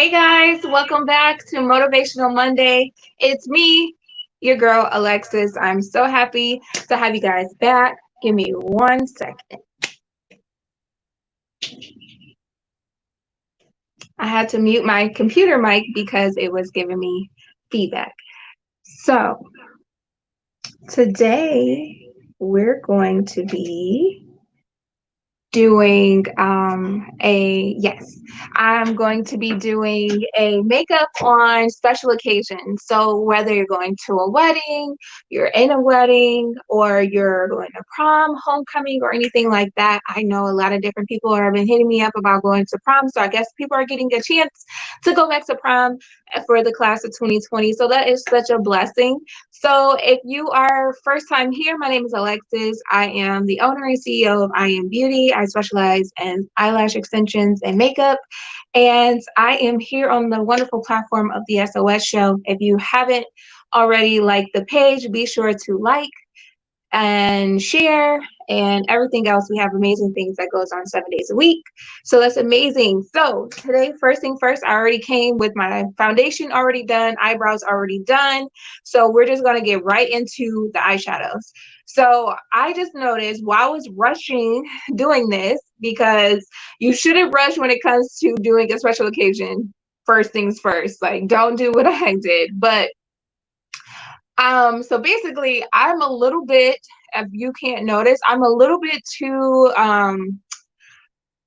Hey guys, welcome back to Motivational Monday. It's me, your girl Alexis. I'm so happy to have you guys back. Give me 1 second. I had to mute my computer mic because it was giving me feedback. So, today we're going to be doing I'm going to be doing a makeup on special occasions. So whether you're going to a wedding, you're in a wedding, or you're going to prom, homecoming, or anything like that. I know a lot of different people have been hitting me up about going to prom, so I guess people are getting a chance to go back to prom for the class of 2020. So that is such a blessing. So if you are first time here, my name is Alexis. I am the owner and CEO of I Am Beautyy. I specialize in eyelash extensions and makeup. And I am here on the wonderful platform of the SOS Show. If you haven't already liked the page, be sure to like and share and everything else. We have amazing things that goes on 7 days a week. So that's amazing. So today, first thing first, I already came with my foundation already done, eyebrows already done. So we're just going to get right into the eyeshadows. So I just noticed while I was rushing doing this, because you shouldn't rush when it comes to doing a special occasion. First things first, like don't do what I did. But so basically, I'm a little bit, if you can't notice, I'm a little bit too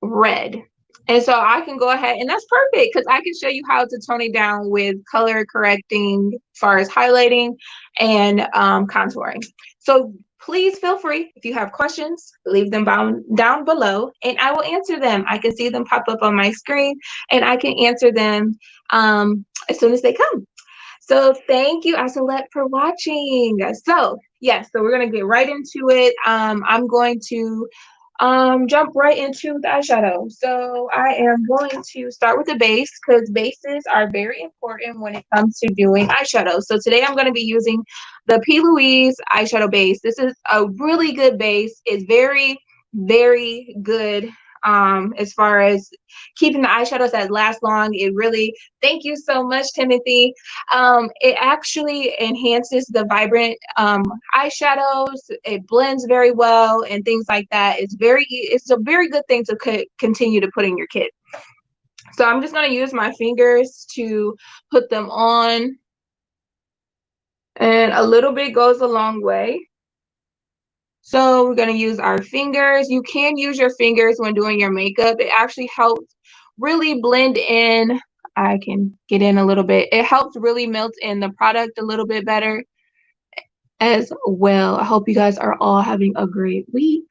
red. And so I can go ahead, and that's perfect because I can show you how to tone it down with color correcting as far as highlighting and contouring. So please feel free, if you have questions, leave them down below and I will answer them. I can see them pop up on my screen and I can answer them as soon as they come. So thank you, Asalet, for watching. So yes, so we're gonna get right into it. I'm going to jump right into the eyeshadow. So I am going to start with the base because bases are very important when it comes to doing eyeshadow. So today I'm going to be using the P. Louise eyeshadow base. This is a really good base. It's very, very good as far as keeping the eyeshadows that last long. It really, thank you so much, Timothy. It actually enhances the vibrant eyeshadows. It blends very well and things like that. It's a very good thing to continue to put in your kit. So I'm just going to use my fingers to put them on, and a little bit goes a long way. So we're going to use our fingers. You can use your fingers when doing your makeup. It actually helps really blend in. I can get in a little bit. It helps really melt in the product a little bit better as well. I hope you guys are all having a great week.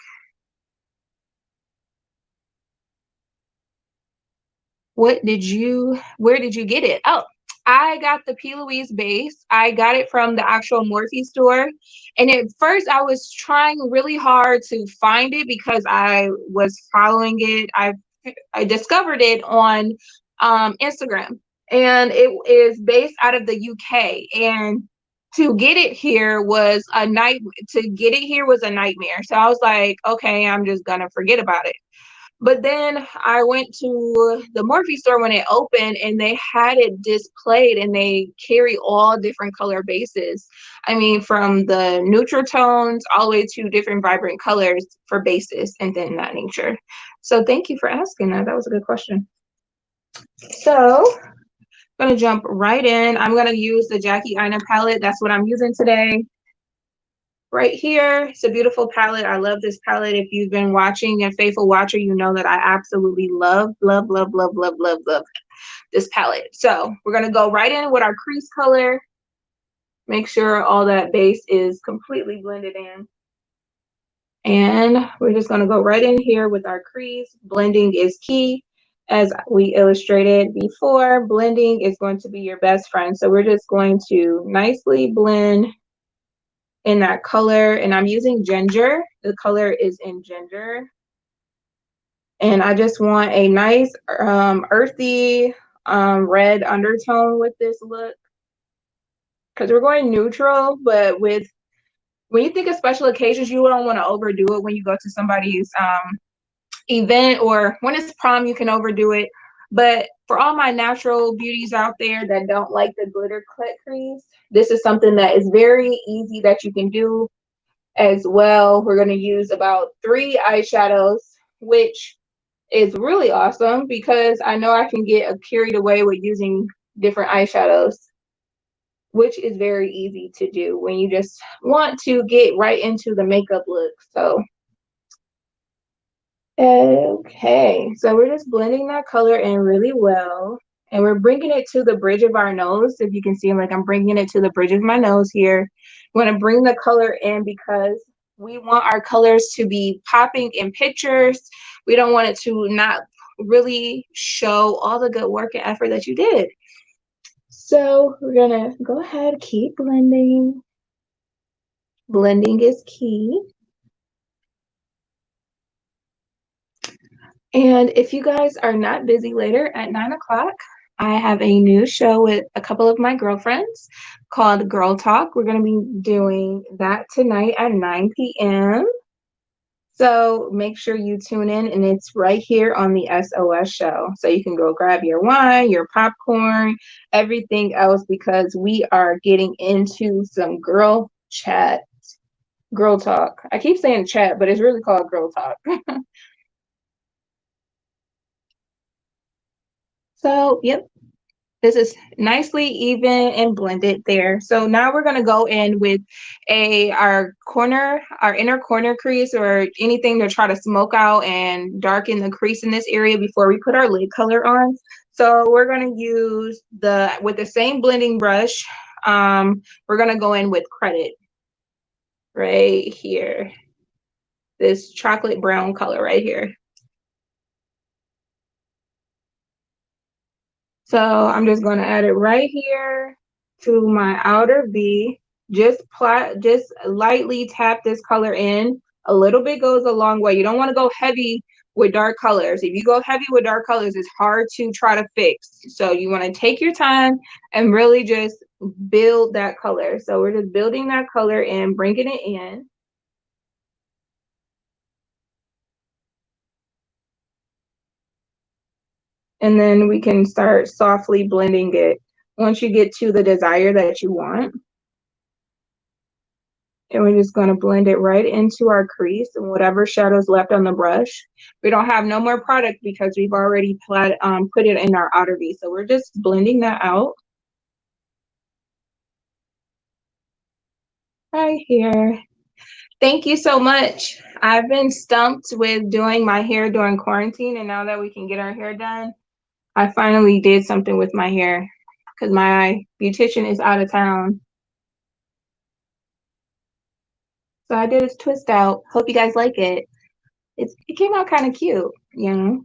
Where did you get it? Oh, I got the P. Louise base. I got it from the actual Morphe store. And at first I was trying really hard to find it because I was following it. I discovered it on Instagram, and it is based out of the UK. And to get it here was a nightmare. So I was like, okay, I'm just gonna forget about it. But then I went to the Morphe store when it opened, and they had it displayed, and they carry all different color bases. I mean, from the neutral tones all the way to different vibrant colors for bases and then that nature. So thank you for asking that. That was a good question. So I'm going to jump right in. I'm going to use the Jackie Aina palette. That's what I'm using today. Right here, it's a beautiful palette. I love this palette. If you've been watching and faithful watcher, you know that I absolutely love this palette. So we're going to go right in with our crease color. Make sure all that base is completely blended in. And we're just going to go right in here with our crease. Blending is key. As we illustrated before, blending is going to be your best friend. So we're just going to nicely blend in that color, and I'm using ginger. The color is in ginger, and I just want a nice earthy red undertone with this look because we're going neutral. But when you think of special occasions, you don't want to overdo it. When you go to somebody's event or when it's prom, you can overdo it. But For all my natural beauties out there that don't like the glitter cut crease, this is something that is very easy that you can do as well. We're going to use about 3 eyeshadows, which is really awesome because I know I can get carried away with using different eyeshadows, which is very easy to do when you just want to get right into the makeup look. So, okay, so we're just blending that color in really well. And we're bringing it to the bridge of our nose. If you can see, like I'm bringing it to the bridge of my nose here. We want to bring the color in because we want our colors to be popping in pictures. We don't want it to not really show all the good work and effort that you did. So we're gonna go ahead, keep blending. Blending is key. And if you guys are not busy later at 9 o'clock, I have a new show with a couple of my girlfriends called Girl Talk. We're going to be doing that tonight at 9 p.m. So make sure you tune in, and it's right here on the SOS show. So you can go grab your wine, your popcorn, everything else, because we are getting into some girl chat, girl talk. I keep saying chat, but it's really called girl talk. So, yep. This is nicely even and blended there. So now we're going to go in with our inner corner crease or anything to try to smoke out and darken the crease in this area before we put our lid color on. So we're going to use with the same blending brush, we're going to go in with Credit right here. This chocolate brown color right here. So I'm just going to add it right here to my outer V. Just lightly tap this color in. A little bit goes a long way. You don't want to go heavy with dark colors. If you go heavy with dark colors, it's hard to try to fix. So you want to take your time and really just build that color. So we're just building that color and bringing it in. And then we can start softly blending it once you get to the desire that you want. And we're just going to blend it right into our crease and whatever shadows left on the brush. We don't have no more product because we've already put it in our outer V. So we're just blending that out right here. Thank you so much. I've been stumped with doing my hair during quarantine, and now that we can get our hair done, I finally did something with my hair because my beautician is out of town. So I did a twist out. Hope you guys like it. It came out kind of cute, you know.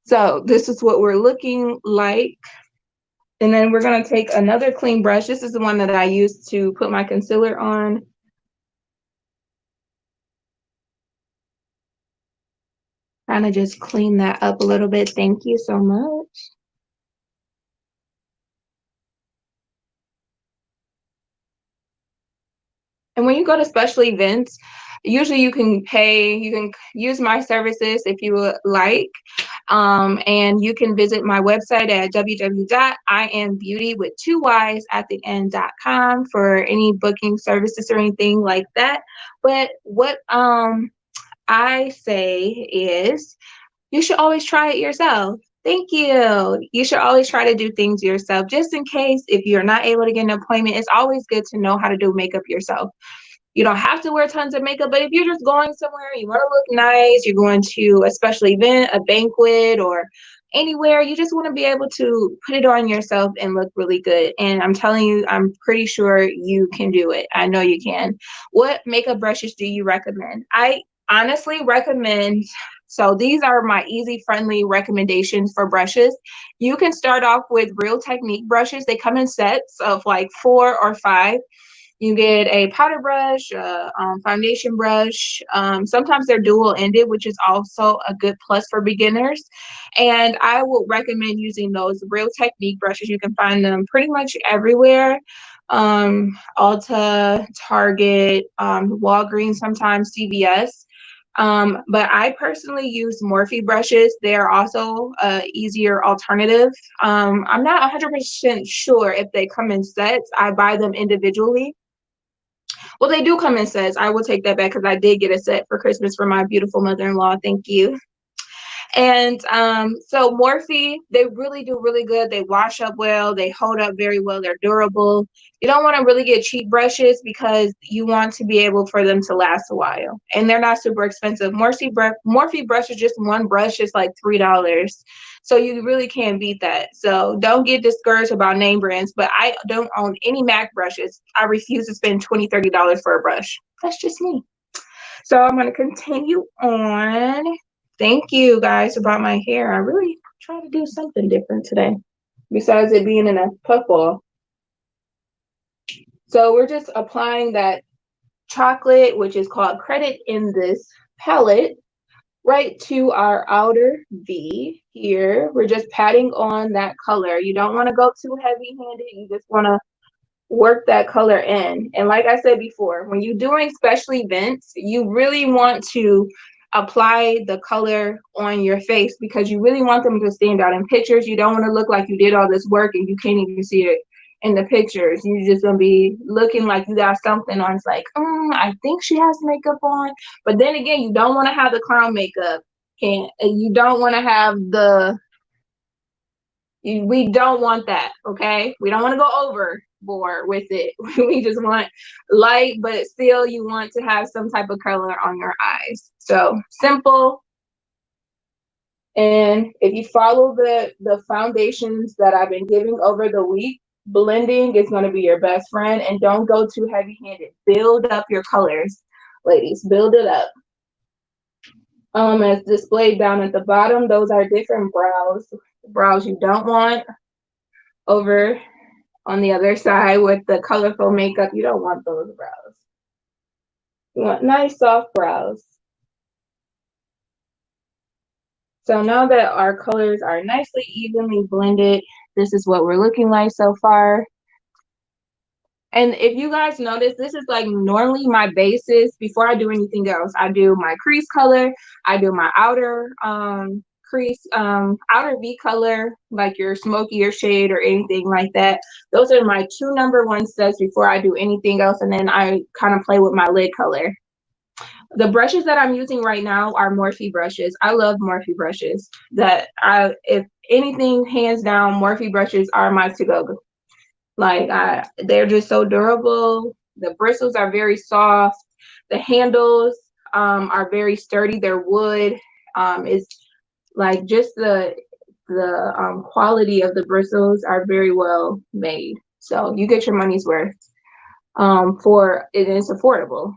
So this is what we're looking like. And then we're going to take another clean brush. This is the one that I used to put my concealer on. Kind of just clean that up a little bit. Thank you so much. And when you go to special events, usually you can use my services if you would like. And you can visit my website at www.iambeauty with 2 Y's at the end.com for any booking services or anything like that. But what I say is you should always try it yourself. Thank you. You should always try to do things yourself just in case if you're not able to get an appointment. It's always good to know how to do makeup yourself. You don't have to wear tons of makeup, but if you're just going somewhere, you want to look nice, you're going to a special event, a banquet, or anywhere, you just want to be able to put it on yourself and look really good. And I'm telling you, I'm pretty sure you can do it. I know you can. What makeup brushes do you recommend? I honestly recommend, so these are my easy, friendly recommendations for brushes. You can start off with Real Technique brushes. They come in sets of like 4 or 5. You get a powder brush, a foundation brush. Sometimes they're dual-ended, which is also a good plus for beginners. And I would recommend using those Real Technique brushes. You can find them pretty much everywhere. Ulta, Target, Walgreens, sometimes CVS. But I personally use Morphe brushes. They are also a easier alternative. I'm not 100% sure if they come in sets. I buy them individually. Well, they do come in sets. I will take that back because I did get a set for Christmas for my beautiful mother-in-law. Thank you. And so Morphe, they really do really good. They wash up well. They hold up very well. They're durable. You don't want to really get cheap brushes because you want to be able for them to last a while. And they're not super expensive. Morphe brushes, just one brush is like $3. So you really can't beat that. So don't get discouraged about name brands. But I don't own any MAC brushes. I refuse to spend $20, $30 for a brush. That's just me. So I'm going to continue on. Thank you guys about my hair. I really try to do something different today besides it being in a puffball. So we're just applying that chocolate, which is called Credit in this palette, right to our outer V here. We're just patting on that color. You don't want to go too heavy-handed. You just want to work that color in. And like I said before, when you're doing special events, you really want to apply the color on your face because you really want them to stand out in pictures. You don't want to look like you did all this work and you can't even see it in the pictures. You're just gonna be looking like you got something on. It's like, I think she has makeup on. But then again, you don't want to have the clown makeup. And you don't want to have we don't want that, okay? We don't want to go overboard with it. We just want light, but still you want to have some type of color on your eyes. So simple. And if you follow the foundations that I've been giving over the week, blending is going to be your best friend. And don't go too heavy-handed. Build up your colors, ladies. Build it up. As displayed down at the bottom, those are different brows. Brows you don't want. Over on the other side with the colorful makeup, you don't want those brows. You want nice soft brows. So now that our colors are nicely evenly blended, this is what we're looking like so far. And if you guys notice, this is like normally my basis before I do anything else. I do my crease color, I do my outer crease, outer V color, like your smokier shade or anything like that. Those are my two #1 steps before I do anything else, and then I kind of play with my lid color. The brushes that I'm using right now are Morphe brushes. I love Morphe brushes. If anything, hands down, Morphe brushes are my to-go. Like they're just so durable. The bristles are very soft. The handles are very sturdy. They're wood. It's like just the quality of the bristles are very well made. So you get your money's worth for it. Is affordable.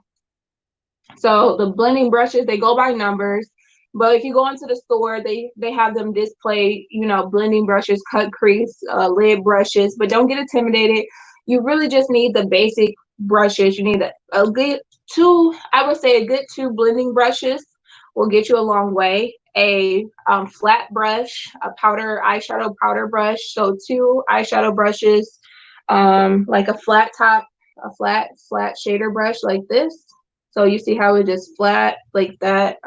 So the blending brushes, they go by numbers. But if you go into the store, they have them display, blending brushes, cut crease, lid brushes. But don't get intimidated. You really just need the basic brushes. You need a good two, I would say a good 2 blending brushes will get you a long way. A flat brush, a eyeshadow powder brush. So 2 eyeshadow brushes, like a flat top, a flat shader brush like this. So you see how it just flat like that.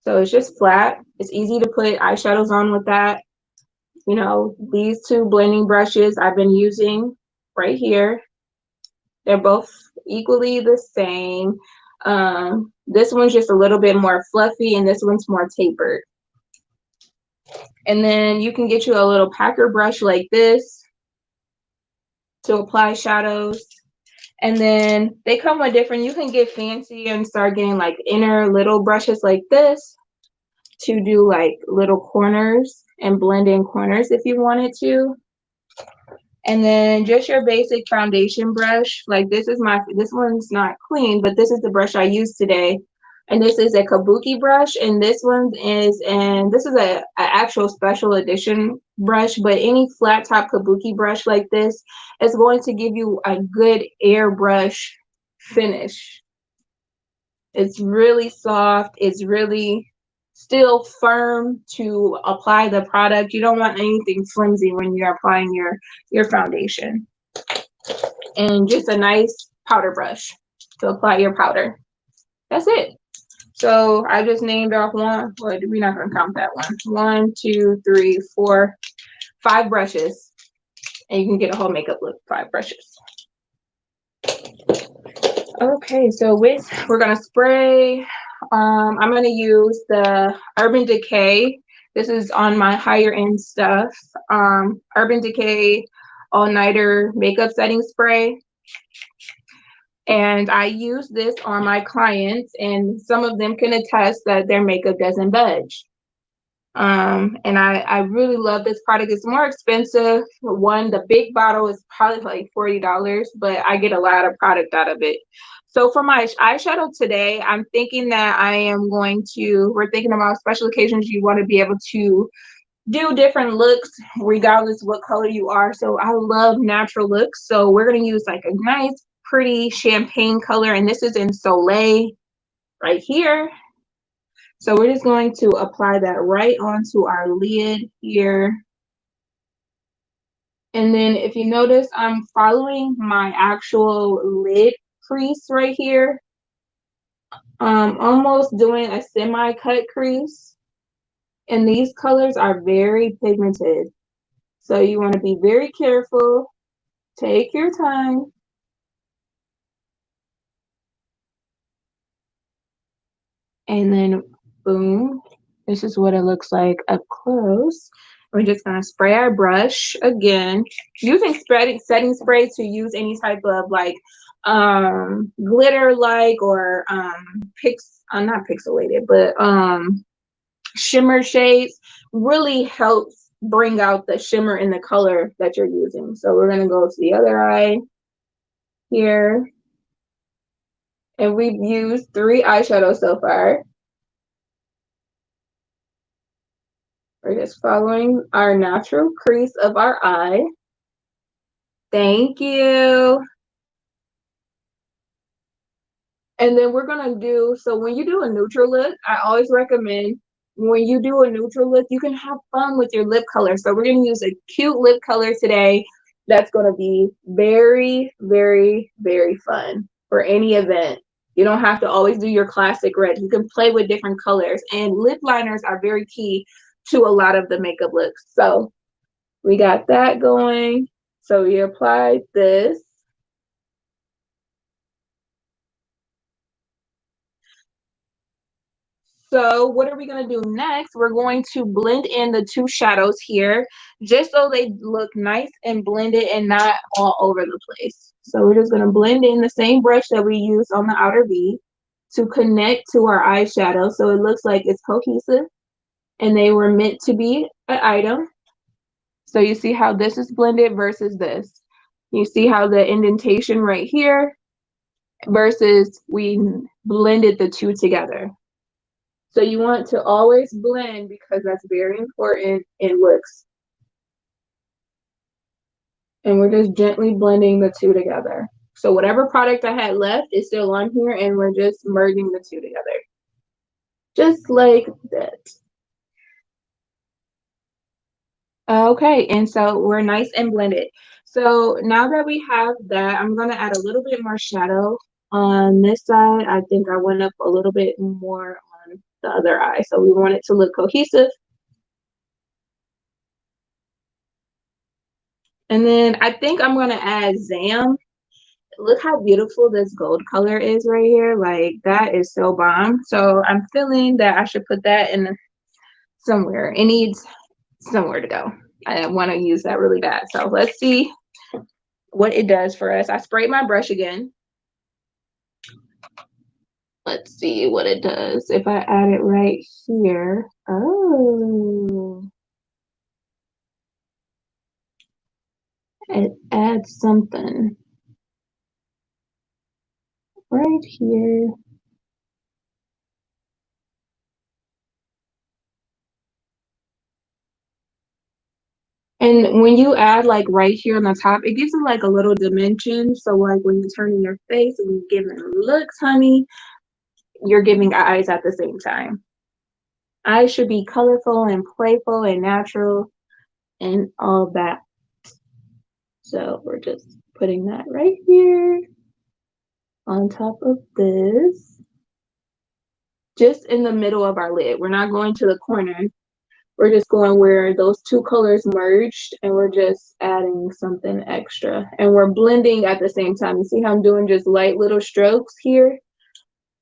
So it's just flat. It's easy to put eyeshadows on with that. These 2 blending brushes I've been using right here. They're both equally the same. This one's just a little bit more fluffy and this one's more tapered. And then you can get you a little packer brush like this to apply shadows. And then they come with different, you can get fancy and start getting like inner little brushes like this to do like little corners and blend in corners if you wanted to. And then just your basic foundation brush. Like this one's not clean, but this is the brush I used today. And this is a kabuki brush, and this is a actual special edition brush, but any flat top kabuki brush like this is going to give you a good airbrush finish. It's really soft. It's really still firm to apply the product. You don't want anything flimsy when you're applying your foundation. And just a nice powder brush to apply your powder. That's it. So I just named off one. Well, we're not going to count that one. 1, 2, 3, 4, 5 brushes. And you can get a whole makeup look, 5 brushes. Okay, so we're going to spray. I'm going to use the Urban Decay. This is on my higher end stuff. Urban Decay All Nighter Makeup Setting Spray. And I use this on my clients, and some of them can attest that their makeup doesn't budge. And I really love this product. It's more expensive. One, the big bottle is probably like $40, but I get a lot of product out of it. So for my eyeshadow today, I'm thinking that we're thinking about special occasions. You want to be able to do different looks regardless what color you are. So I love natural looks. So we're going to use like a nice, pretty champagne color. And this is in Soleil right here. So we're just going to apply that right onto our lid here. And then if you notice, I'm following my actual lid crease right here. Almost doing a semi-cut crease. And these colors are very pigmented. So you want to be very careful. Take your time. And then boom, this is what it looks like up close. We're just going to spray our brush again, using setting spray to use any type of like glitter like or not pixelated, but shimmer shades really helps bring out the shimmer in the color that you're using. So we're going to go to the other eye here. And we've used 3 eyeshadows so far. We're just following our natural crease of our eye. Thank you. And then we're going to do, so when you do a neutral look, I always recommend when you do a neutral look, you can have fun with your lip color. So we're going to use a cute lip color today that's going to be very, very, very fun for any event. You don't have to always do your classic red. You can play with different colors. And lip liners are very key to a lot of the makeup looks. So we got that going. So we applied this. So what are we going to do next? We're going to blend in the 2 shadows here just so they look nice and blended and not all over the place. So we're just going to blend in the same brush that we used on the outer V to connect to our eyeshadow so it looks like it's cohesive and they were meant to be an item. So you see how this is blended versus this. You see how the indentation right here versus we blended the 2 together. So you want to always blend because that's very important in looks. And we're just gently blending the 2 together. So whatever product I had left is still on here and we're just merging the 2 together. Just like that. Okay, and so we're nice and blended. So now that we have that, I'm going to add a little bit more shadow on this side. I think I went up a little bit more on the other eye. So we want it to look cohesive. And then I think I'm going to add Zam. Look how beautiful this gold color is right here. Like, that is so bomb. So I'm feeling that I should put that in somewhere. It needs somewhere to go. I want to use that really bad. So let's see what it does for us. I sprayed my brush again. Let's see what it does. If I add it right here. Oh. It adds something right here. And when you add like right here on the top, it gives it like a little dimension. So like when you turn in your face and you give it looks, honey, you're giving eyes at the same time. Eyes should be colorful and playful and natural and all that. So we're just putting that right here on top of this, just in the middle of our lid. We're not going to the corner. We're just going where those two colors merged, and we're just adding something extra. And we're blending at the same time. You see how I'm doing just light little strokes here?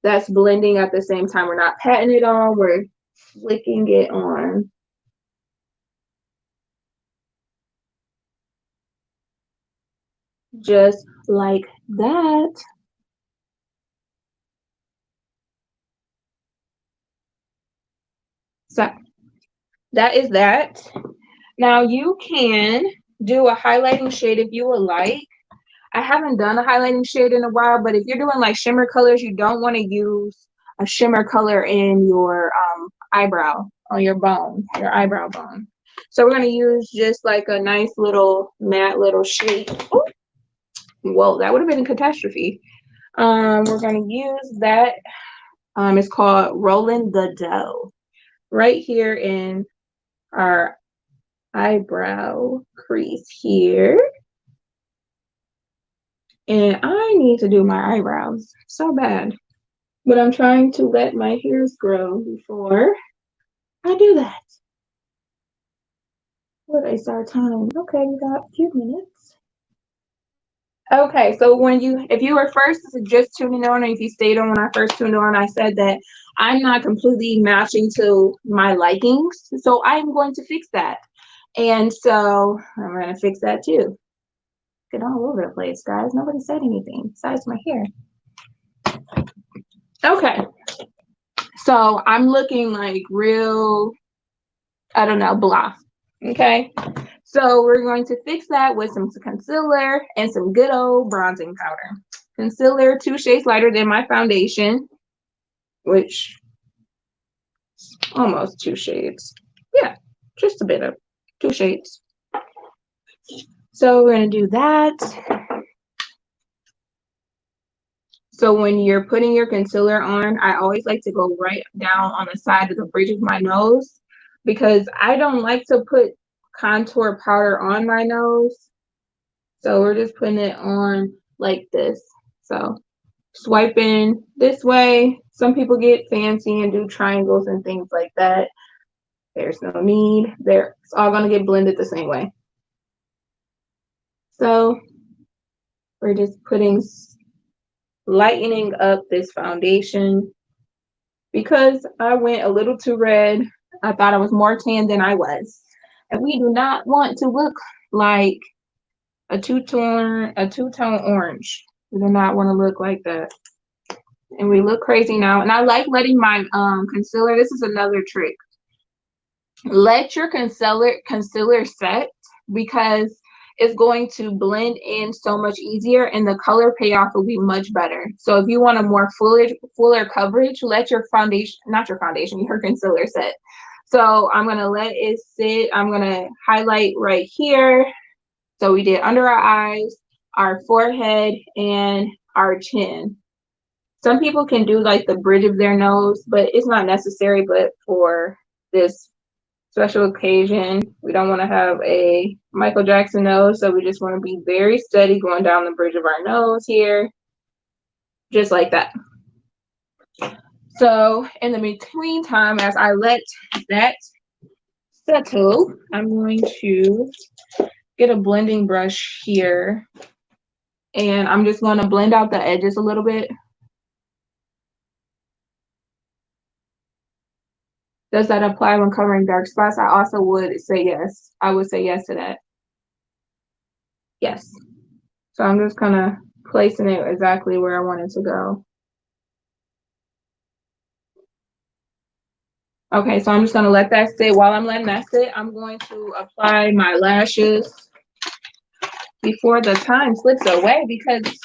That's blending at the same time. We're not patting it on, we're flicking it on. Just like that. So that is that. Now you can do a highlighting shade if you would like. I haven't done a highlighting shade in a while, but if you're doing like shimmer colors, you don't want to use a shimmer color in your eyebrow, on your bone, your eyebrow bone. So we're going to use just like a nice little matte little shade. Ooh. Whoa, that would have been a catastrophe. We're going to use that. It's called Rolling the Dough right here in our eyebrow crease here. And I need to do my eyebrows so bad, but I'm trying to let my hairs grow before I do that. What is our time? Okay, we got a few minutes. Okay, so if you were first just tuning on, or if you stayed on when I first tuned on, I said that I'm not completely matching to my likings, so I'm going to fix that. And so I'm going to fix that too. Get all over the place, guys. Nobody said anything besides my hair. Okay, so I'm looking like real, I don't know, blah. Okay, so we're going to fix that with some concealer and some good old bronzing powder. Concealer 2 shades lighter than my foundation, which almost 2 shades. Yeah, just a bit of 2 shades. So we're going to do that. So when you're putting your concealer on, I always like to go right down on the side of the bridge of my nose, because I don't like to put contour powder on my nose. So we're just putting it on like this. So swiping this way. Some people get fancy and do triangles and things like that. There's no need. It's all going to get blended the same way. So we're just lightening up this foundation, because I went a little too red. I thought I was more tan than I was. And we do not want to look like a two-tone orange. We do not want to look like that. And we look crazy now. And I like letting my concealer, this is another trick. Let your concealer set, because it's going to blend in so much easier and the color payoff will be much better. So if you want a more fuller coverage, let your foundation, not your foundation, your concealer set. So I'm going to let it sit. I'm going to highlight right here. So we did under our eyes, our forehead, and our chin. Some people can do like the bridge of their nose, but it's not necessary. But for this special occasion, we don't want to have a Michael Jackson nose, so we just want to be very steady going down the bridge of our nose here, just like that. So in the between time, as I let that settle, I'm going to get a blending brush here, and I'm just going to blend out the edges a little bit. Does that apply when covering dark spots? I also would say yes. I would say yes to that. Yes. So I'm just kind of placing it exactly where I want it to go. Okay, so I'm just going to let that sit. While I'm letting that sit, I'm going to apply my lashes before the time slips away, because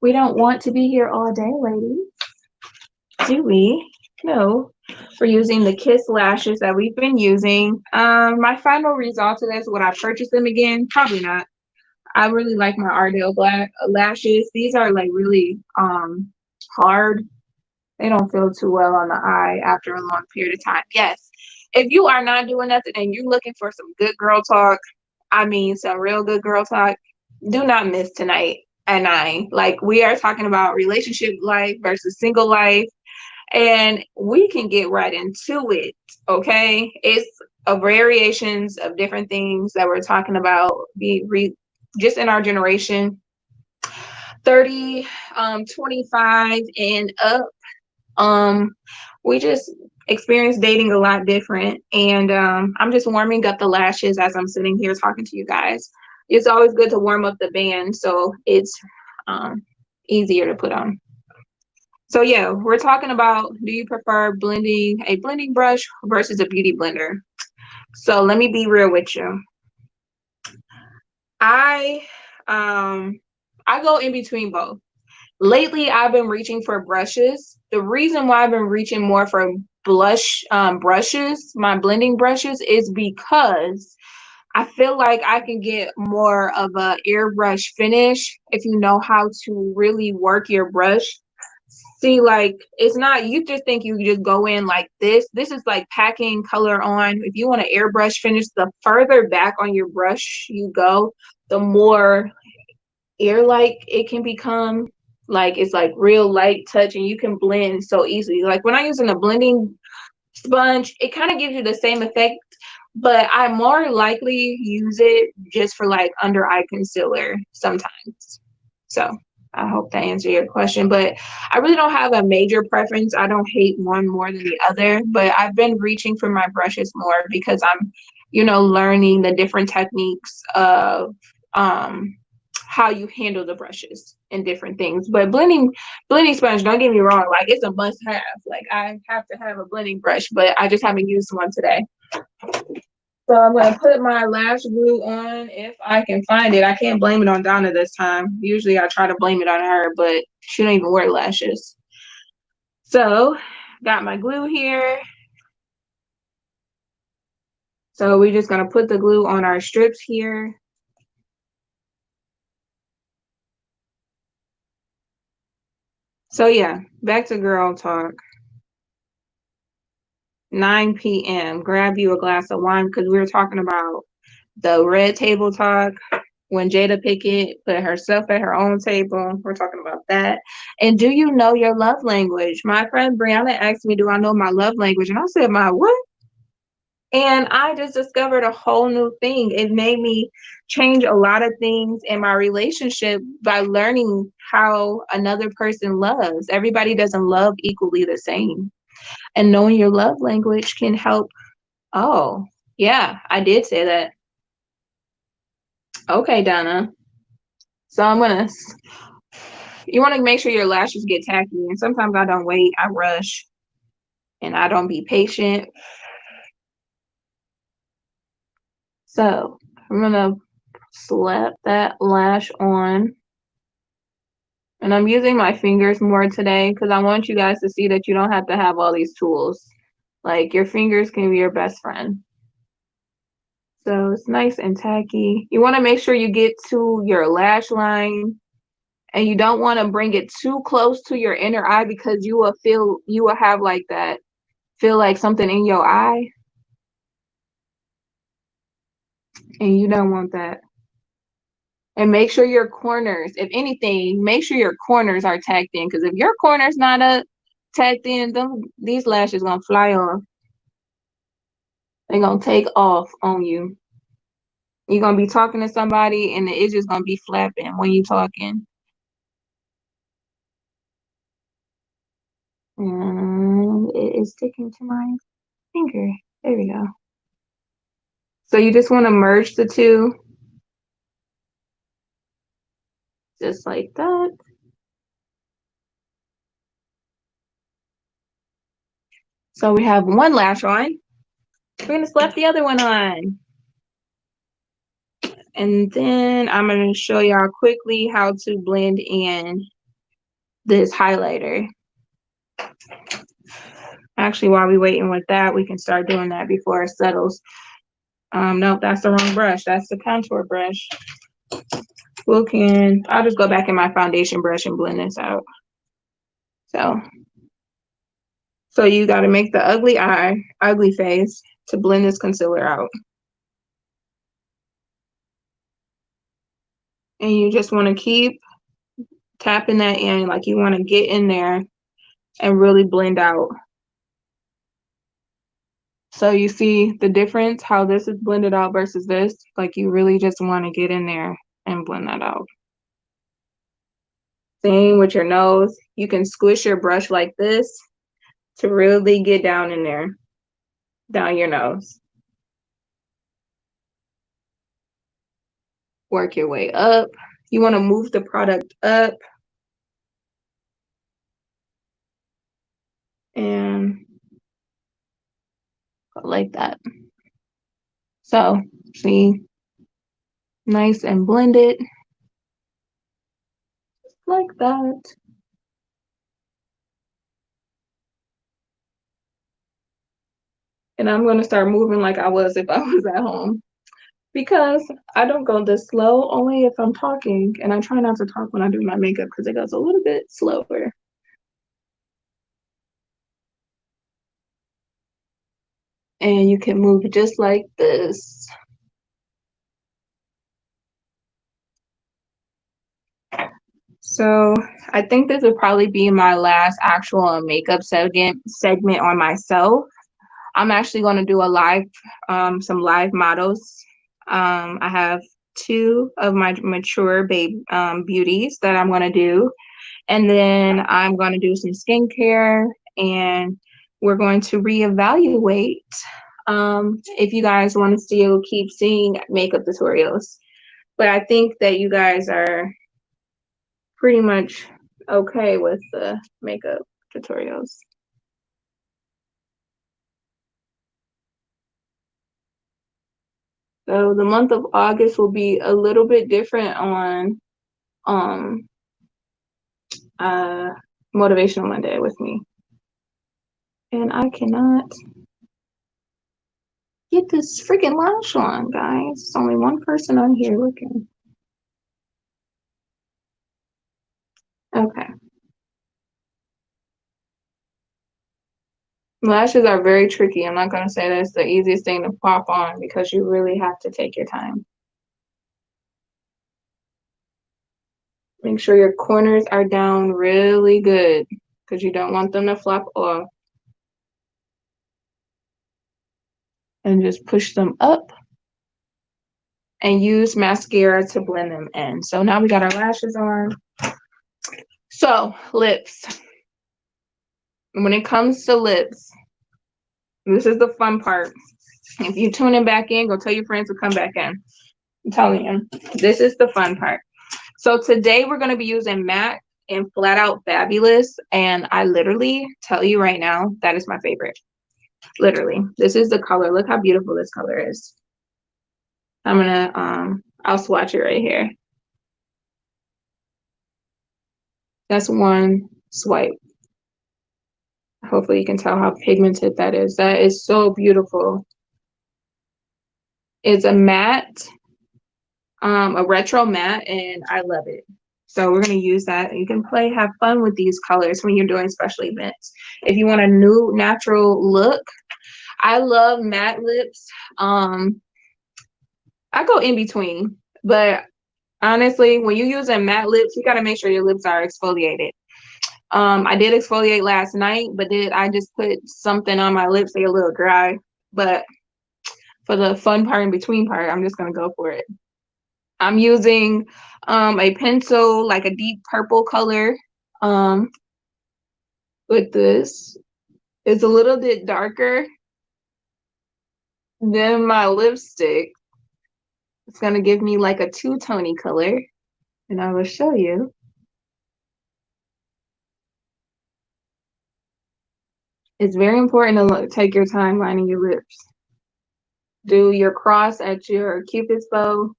we don't want to be here all day, ladies. Do we? No. We're using the Kiss lashes that we've been using. My final result of this, would I purchase them again? Probably not. I really like my Ardell Black lashes. These are like really hard. They don't feel too well on the eye after a long period of time. Yes. If you are not doing nothing and you're looking for some good girl talk, I mean some real good girl talk, do not miss tonight at 9. Like, we are talking about relationship life versus single life, and we can get right into it. Okay, it's a variations of different things that we're talking about, just in our generation, 30, 25 and up. We just experience dating a lot different, and I'm just warming up the lashes as I'm sitting here talking to you guys. It's always good to warm up the band so it's easier to put on. So yeah, we're talking about, do you prefer blending a blending brush versus a beauty blender? So let me be real with you. I I go in between both. Lately, I've been reaching for brushes. The reason why I've been reaching more for brushes, my blending brushes, is because I feel like I can get more of a airbrush finish if you know how to really work your brush. See, like, it's not, you just think you just go in like this. This is like packing color on. If you want to airbrush finish, the further back on your brush you go, the more air-like it can become. Like, it's like real light touch and you can blend so easily. Like, when I'm using a blending sponge, it kind of gives you the same effect, but I more likely use it just for like under eye concealer sometimes. So I hope that answered your question, but I really don't have a major preference. I don't hate one more than the other, but I've been reaching for my brushes more because I'm, learning the different techniques of how you handle the brushes and different things. But blending sponge, don't get me wrong, like, it's a must have. Like, I have to have a blending brush, but I just haven't used one today. So I'm going to put my lash glue on if I can find it. I can't blame it on Donna this time. Usually I try to blame it on her, but she don't even wear lashes. So got my glue here. So we're just going to put the glue on our strips here. So yeah, back to girl talk. 9 p.m. Grab you a glass of wine, because we were talking about the red table talk when Jada Pickett put herself at her own table. We're talking about that. And do you know your love language? My friend Brianna asked me, do I know my love language? And I said, my what? And I just discovered a whole new thing. It made me change a lot of things in my relationship by learning how another person loves. Everybody doesn't love equally the same. And knowing your love language can help. Oh, yeah, I did say that. Okay, Donna. So you want to make sure your lashes get tacky. And sometimes I don't wait, I rush, and I don't be patient. So I'm going to slap that lash on. And I'm using my fingers more today because I want you guys to see that you don't have to have all these tools. Like, your fingers can be your best friend. So it's nice and tacky. You want to make sure you get to your lash line, and you don't want to bring it too close to your inner eye, because you will have like that, feel like something in your eye, and you don't want that. And make sure your corners, if anything, make sure your corners are tacked in, because if your corner's not up, tacked in, these lashes gonna fly off. They're gonna take off on you. You're gonna be talking to somebody and it's just gonna be flapping when you're talking. And it is sticking to my finger. There we go. So you just want to merge the two, just like that. So we have one lash on. We're going to slap the other one on. And then I'm going to show y'all quickly how to blend in this highlighter. Actually, while we're waiting with that, we can start doing that before it settles. Nope, that's the wrong brush. That's the contour brush. I'll just go back in my foundation brush and blend this out. So So you got to make the ugly eye, ugly face to blend this concealer out. And you just want to keep tapping that in, like you want to get in there and really blend out. So you see the difference, how this is blended out versus this? Like you really just want to get in there and blend that out. Same with your nose. You can squish your brush like this to really get down in there, down your nose. Work your way up. You want to move the product up and like that. So see, nice and blended like that. And I'm going to start moving like I was if I was at home, because I don't go this slow, only if I'm talking, and I try not to talk when I do my makeup because it goes a little bit slower. And you can move just like this. So I think this would probably be my last actual makeup segment on myself. I'm actually going to do a live, some live models. I have two of my mature beauties that I'm going to do. And then I'm going to do some skincare, and we're going to reevaluate if you guys want to still keep seeing makeup tutorials. But I think that you guys are pretty much okay with the makeup tutorials. So the month of August will be a little bit different on um uh Motivational Monday with me. And I cannot get this freaking lash on, guys. It's only one person on here looking. Okay. Lashes are very tricky. I'm not going to say that's the easiest thing to pop on because you really have to take your time. Make sure your corners are down really good because you don't want them to flop off. And just push them up and use mascara to blend them in. So now we got our lashes on. So lips. When it comes to lips, this is the fun part. If you're tuning back in, go tell your friends to come back in. I'm telling you, this is the fun part. So today we're going to be using matte and Flat Out Fabulous. And I literally tell you right now, that is my favorite. Literally. This is the color. Look how beautiful this color is. I'm going to, I'll swatch it right here. That's one swipe. Hopefully you can tell how pigmented that is. That is so beautiful. It's a matte, a retro matte, and I love it. So we're going to use that. You can have fun with these colors when you're doing special events. If you want a new natural look, I love matte lips. I go in between, but honestly, when you're using matte lips, you got to make sure your lips are exfoliated. I did exfoliate last night, but I just put something on my lips, they a little dry. But for the fun part in between part, I'm just gonna go for it. I'm using a pencil, like a deep purple color. With this, it's a little bit darker than my lipstick. It's gonna give me like a two-tony color, and I will show you. It's very important to take your time lining your lips. Do your cross at your cupid's bow.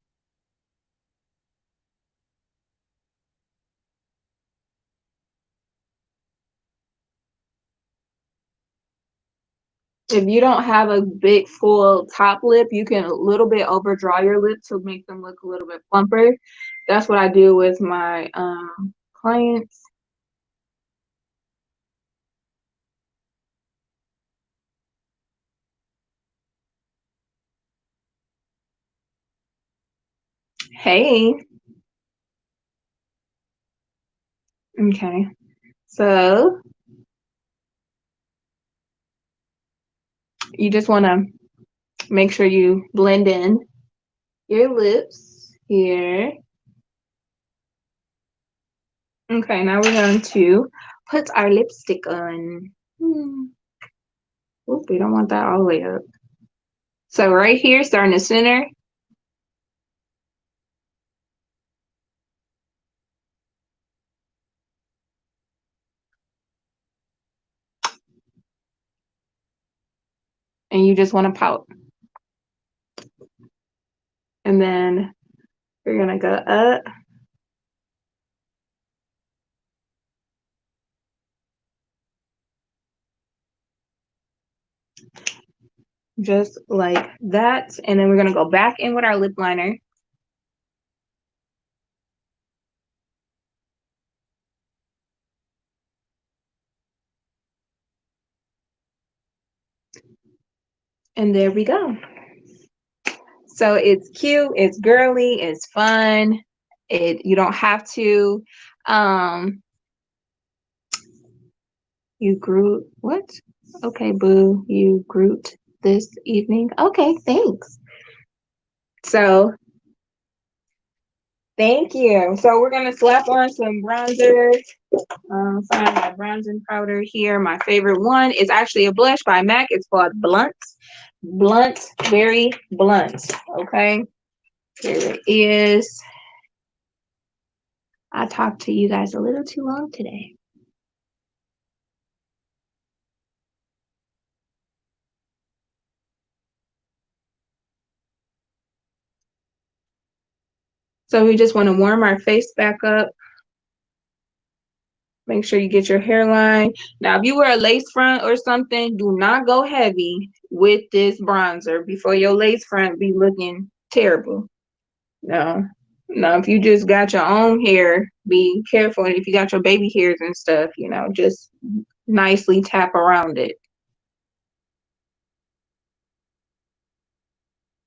If you don't have a big full top lip, you can a little bit overdraw your lips to make them look a little bit plumper. That's what I do with my clients. Hey. Okay. So you just want to make sure you blend in your lips here. Okay, now we're going to put our lipstick on. Oop, we don't want that all the way up. So right here, starting the center. And you just want to pout. And then we're going to go up. Just like that. And then we're going to go back in with our lip liner. And there we go. So it's cute, it's girly, it's fun. You don't have to you grew what? Okay, boo, you Groot this evening. Okay, thanks. So thank you. So we're gonna slap on some bronzer. Find my bronzing powder here. My favorite one is actually a blush by MAC. It's called Blunt. Blunt, very blunt. Okay. Here it is. I talked to you guys a little too long today. So we just want to warm our face back up. Make sure you get your hairline. Now, if you wear a lace front or something, do not go heavy with this bronzer before your lace front be looking terrible. No. No, if you just got your own hair, be careful. And if you got your baby hairs and stuff, just nicely tap around it.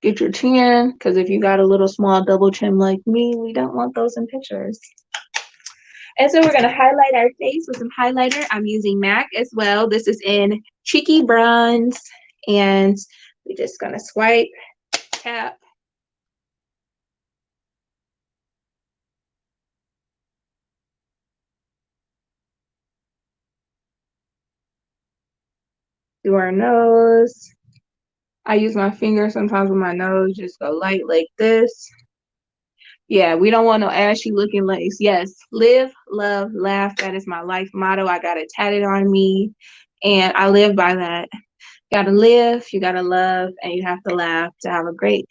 Get your chin, because if you got a little small double chin like me, we don't want those in pictures. And so we're going to highlight our face with some highlighter. I'm using MAC as well. This is in Cheeky Bronze. And we're just going to swipe, tap. Do our nose. I use my finger sometimes with my nose. Just go light like this. Yeah, we don't want no ashy looking lace. Yes, live, love, laugh. That is my life motto. I got it tatted on me. And I live by that. You gotta live, you gotta love, and you have to laugh to have a great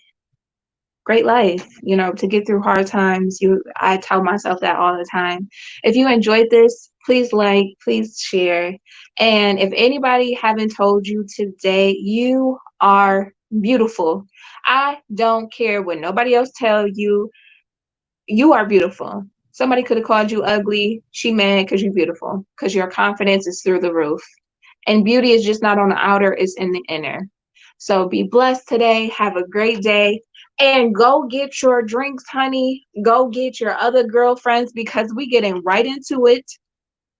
life. To get through hard times. I tell myself that all the time. If you enjoyed this, please like, please share. And if anybody haven't told you today, you are beautiful. I don't care what nobody else tell you. You are beautiful. Somebody could have called you ugly. She mad because you're beautiful, because your confidence is through the roof. And beauty is just not on the outer, it's in the inner. So be blessed today. Have a great day. And go get your drinks, honey. Go get your other girlfriends, because we getting right into it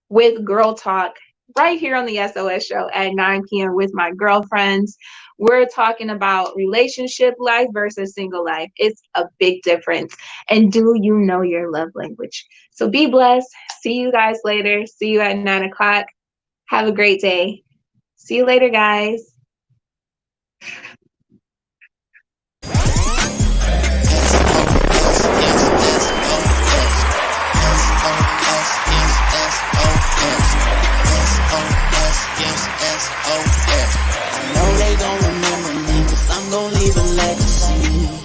with Girl Talk right here on the SOS show at 9 p.m. with my girlfriends. We're talking about relationship life versus single life. It's a big difference. And do you know your love language? So be blessed. See you guys later. See you at 9 o'clock. Have a great day. See you later, guys. I know they gon' remember me, 'cause I'm gon' leave a legacy.